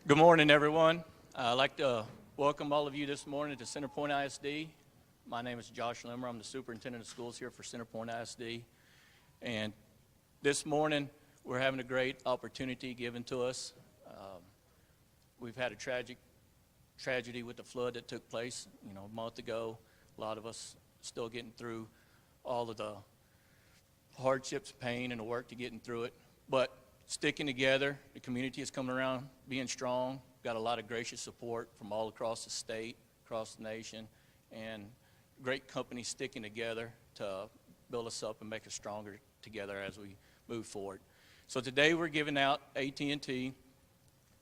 Good morning, everyone. I'd like to welcome all of you this morning to Center Point ISD. My name is Josh Limmer. I'm the superintendent of schools here for Center Point ISD. And this morning, we're having a great opportunity given to us. We've had a tragedy with the flood that took place, a month ago. A lot of us still getting through all of the hardships, pain, and the work to getting through it. But sticking together, the community is coming around, being strong. Got a lot of gracious support from all across the state, across the nation, and great companies sticking together to build us up and make us stronger together as we move forward. So today we're giving out AT&T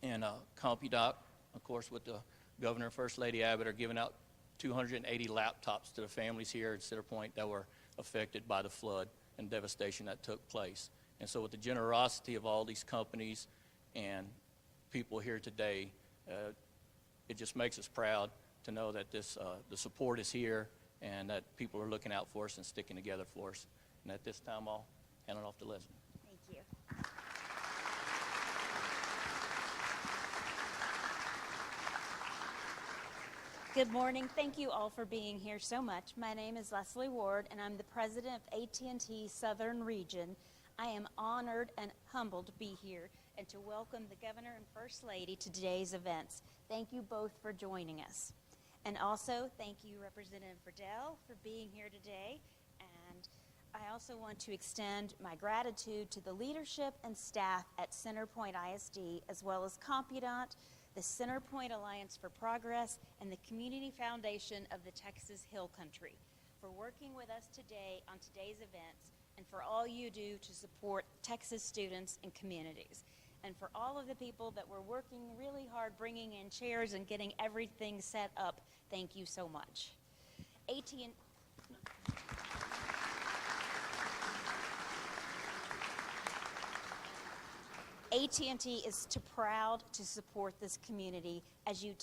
and CompuDoc, of course, with the Governor and First Lady Abbott, are giving out 280 laptops to the families here at Center Point that were affected by the flood and devastation that took place. And so with the generosity of all these companies and people here today, it just makes us proud to know that the support is here and that people are looking out for us and sticking together for us. And at this time, I'll hand it off to Leslie. Thank you. Good morning. Thank you all for being here so much. My name is Leslie Ward, and I'm the president of AT&T Southern Region. I am honored and humbled to be here and to welcome the Governor and First Lady to today's events. Thank you both for joining us. And also, thank you, Representative Friedel, for being here today. And I also want to extend my gratitude to the leadership and staff at Center Point ISD, as well as CompuDoc, the Center Point Alliance for Progress, and the Community Foundation of the Texas Hill Country for working with us today on today's events, and for all you do to support Texas students and communities. And for all of the people that were working really hard bringing in chairs and getting everything set up, thank you so much. AT&T is too proud to support this community as you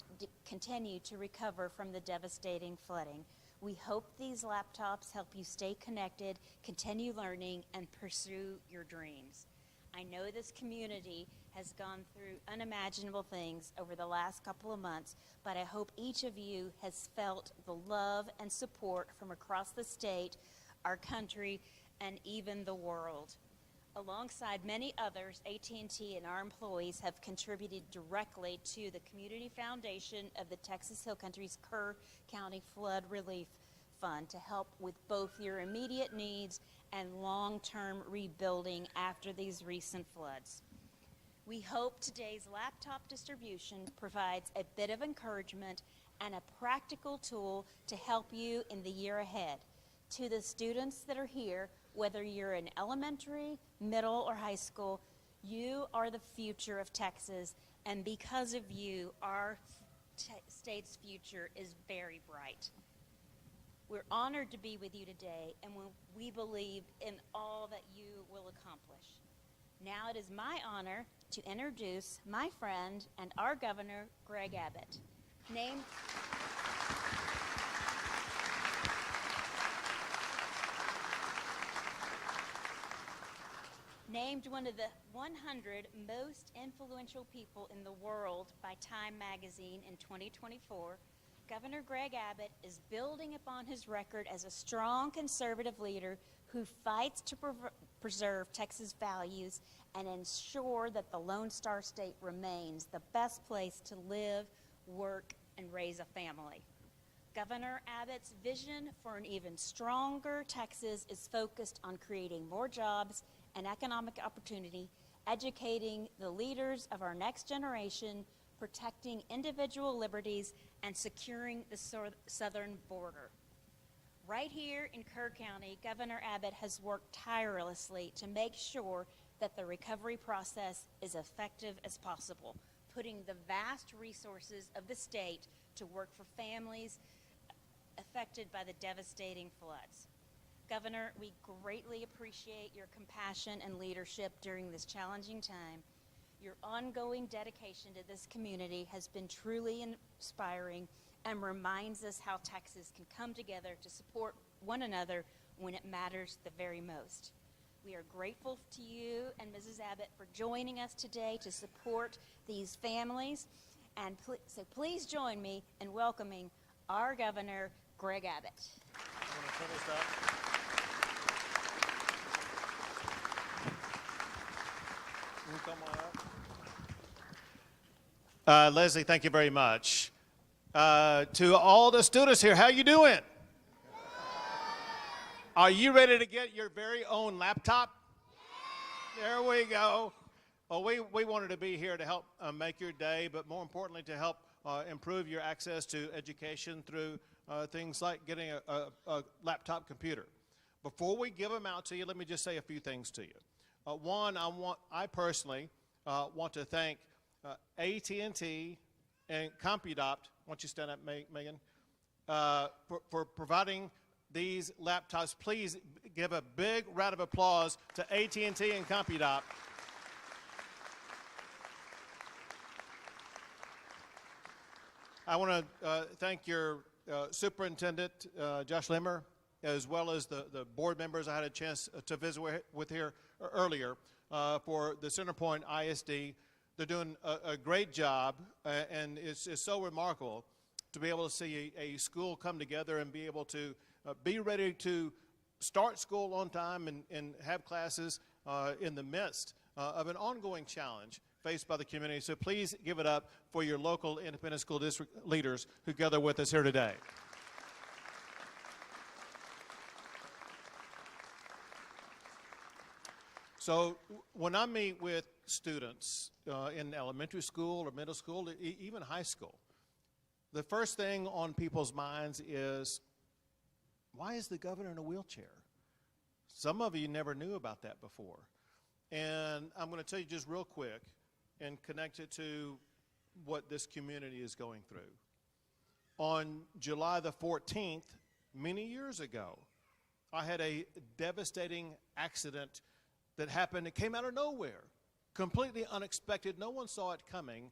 continue to recover from the devastating flooding. We hope these laptops help you stay connected, continue learning, and pursue your dreams. I know this community has gone through unimaginable things over the last couple of months, but I hope each of you has felt the love and support from across the state, our country, and even the world. Alongside many others, AT&T and our employees have contributed directly to the Community Foundation of the Texas Hill Country's Kerr County Flood Relief Fund to help with both your immediate needs and long-term rebuilding after these recent floods. We hope today's laptop distribution provides a bit of encouragement and a practical tool to help you in the year ahead. To the students that are here, whether you're in elementary, middle, or high school, you are the future of Texas, and because of you, our state's future is very bright. We're honored to be with you today, and we believe in all that you will accomplish. Now it is my honor to introduce my friend and our Governor, Greg Abbott. Named one of the 100 most influential people in the world by Time magazine in 2024, Governor Greg Abbott is building upon his record as a strong conservative leader who fights to preserve Texas values and ensure that the Lone Star State remains the best place to live, work, and raise a family. Governor Abbott's vision for an even stronger Texas is focused on creating more jobs and economic opportunity, educating the leaders of our next generation, protecting individual liberties, and securing the southern border. Right here in Kerr County, Governor Abbott has worked tirelessly to make sure that the recovery process is effective as possible, putting the vast resources of the state to work for families affected by the devastating floods. Governor, we greatly appreciate your compassion and leadership during this challenging time. Your ongoing dedication to this community has been truly inspiring and reminds us how Texas can come together to support one another when it matters the very most. We are grateful to you and Mrs. Abbott for joining us today to support these families. And so please join me in welcoming our Governor, Greg Abbott. I'm going to finish that. Can you come on up? Leslie, thank you very much. To all the students here, how you doing? Are you ready to get your very own laptop? There we go. Well, we wanted to be here to help make your day, but more importantly, to help improve your access to education through things like getting a laptop computer. Before we give them out to you, let me just say a few things to you. One, I personally want to thank AT&T and CompuDopt. Why don't you stand up, Megan, for providing these laptops. Please give a big round of applause to AT&T and CompuDopt. I want to thank your superintendent, Josh Limmer, as well as the board members I had a chance to visit with here earlier for the Centerpoint ISD. They're doing a great job, and it's so remarkable to be able to see a school come together and be able to be ready to start school on time and have classes in the midst of an ongoing challenge faced by the community. So please give it up for your local independent school district leaders who gather with us here today. So when I meet with students in elementary school or middle school, even high school, the first thing on people's minds is, why is the governor in a wheelchair? Some of you never knew about that before. And I'm going to tell you just real quick and connect it to what this community is going through. On July the 14th, many years ago, I had a devastating accident that happened. It came out of nowhere, completely unexpected. No one saw it coming,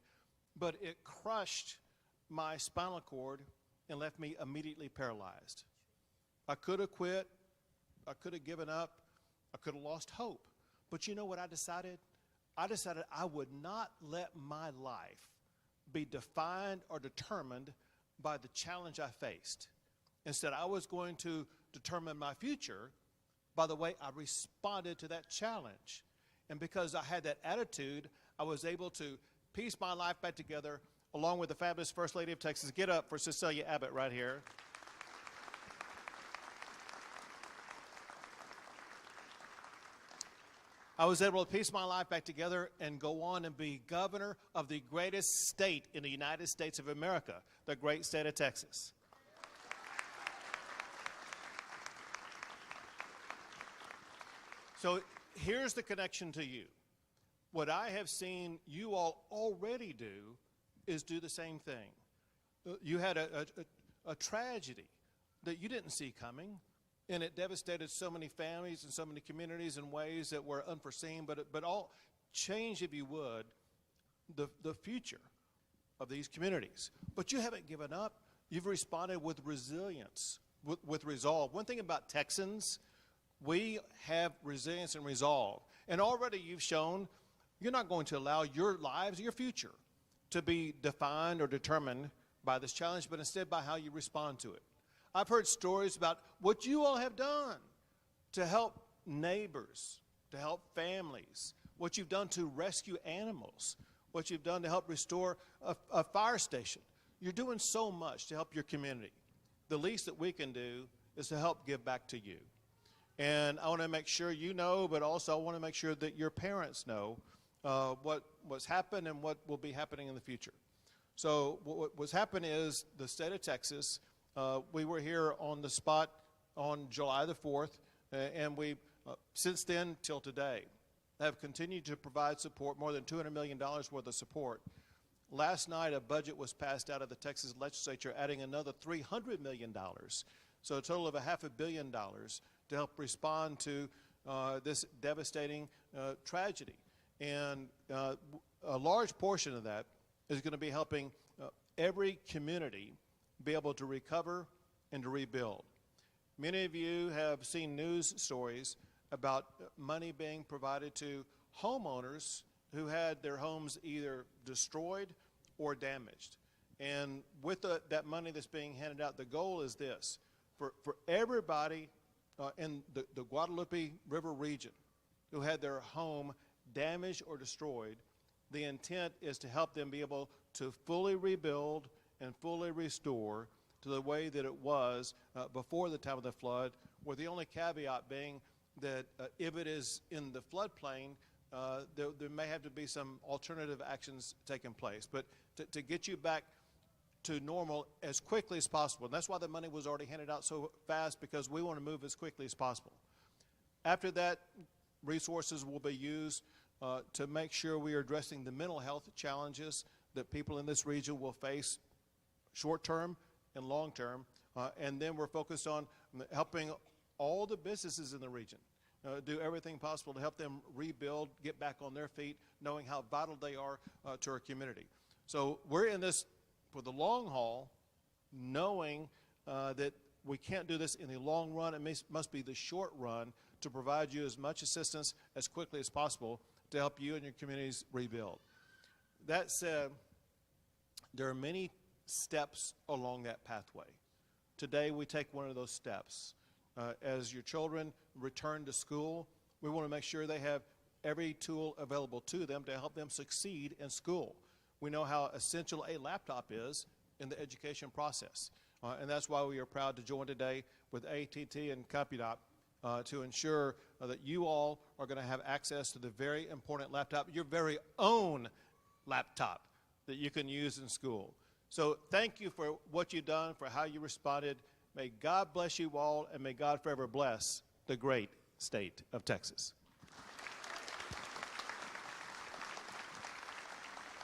but it crushed my spinal cord and left me immediately paralyzed. I could have quit. I could have given up. I could have lost hope. But you know what I decided? I decided I would not let my life be defined or determined by the challenge I faced. Instead, I was going to determine my future by the way I responded to that challenge. And because I had that attitude, I was able to piece my life back together along with the fabulous First Lady of Texas. Get up for Cecilia Abbott right here. I was able to piece my life back together and go on and be governor of the greatest state in the United States of America, the great state of Texas. So here's the connection to you. What I have seen you all already do is do the same thing. You had a tragedy that you didn't see coming, and it devastated so many families and so many communities in ways that were unforeseen, but all change, if you would, the future of these communities. But you haven't given up. You've responded with resilience, with resolve. One thing about Texans, we have resilience and resolve. And already you've shown you're not going to allow your lives, your future, to be defined or determined by this challenge, but instead by how you respond to it. I've heard stories about what you all have done to help neighbors, to help families, what you've done to rescue animals, what you've done to help restore a fire station. You're doing so much to help your community. The least that we can do is to help give back to you. And I want to make sure you know, but also I want to make sure that your parents know what's happened and what will be happening in the future. So what's happened is the state of Texas, we were here on the spot on July the 4th, and we, since then till today, have continued to provide support, more than $200 million worth of support. Last night, a budget was passed out of the Texas legislature, adding another $300 million, so a total of $500 million to help respond to this devastating tragedy. And a large portion of that is going to be helping every community be able to recover and to rebuild. Many of you have seen news stories about money being provided to homeowners who had their homes either destroyed or damaged. And with that money that's being handed out, the goal is this: for everybody in the Guadalupe River region who had their home damaged or destroyed, the intent is to help them be able to fully rebuild and fully restore to the way that it was before the time of the flood, with the only caveat being that if it is in the floodplain, there may have to be some alternative actions taking place. But to get you back to normal as quickly as possible. And that's why the money was already handed out so fast, because we want to move as quickly as possible. After that, resources will be used to make sure we are addressing the mental health challenges that people in this region will face short-term and long-term. And then we're focused on helping all the businesses in the region do everything possible to help them rebuild, get back on their feet, knowing how vital they are to our community. So we're in this for the long haul, knowing that we can't do this in the long run. It must be the short run to provide you as much assistance as quickly as possible to help you and your communities rebuild. That said, there are many steps along that pathway. Today, we take one of those steps. As your children return to school, we want to make sure they have every tool available to them to help them succeed in school. We know how essential a laptop is in the education process. And that's why we are proud to join today with AT&T and Compudop to ensure that you all are going to have access to the very important laptop, your very own laptop that you can use in school. So thank you for what you've done, for how you responded. May God bless you all, and may God forever bless the great state of Texas.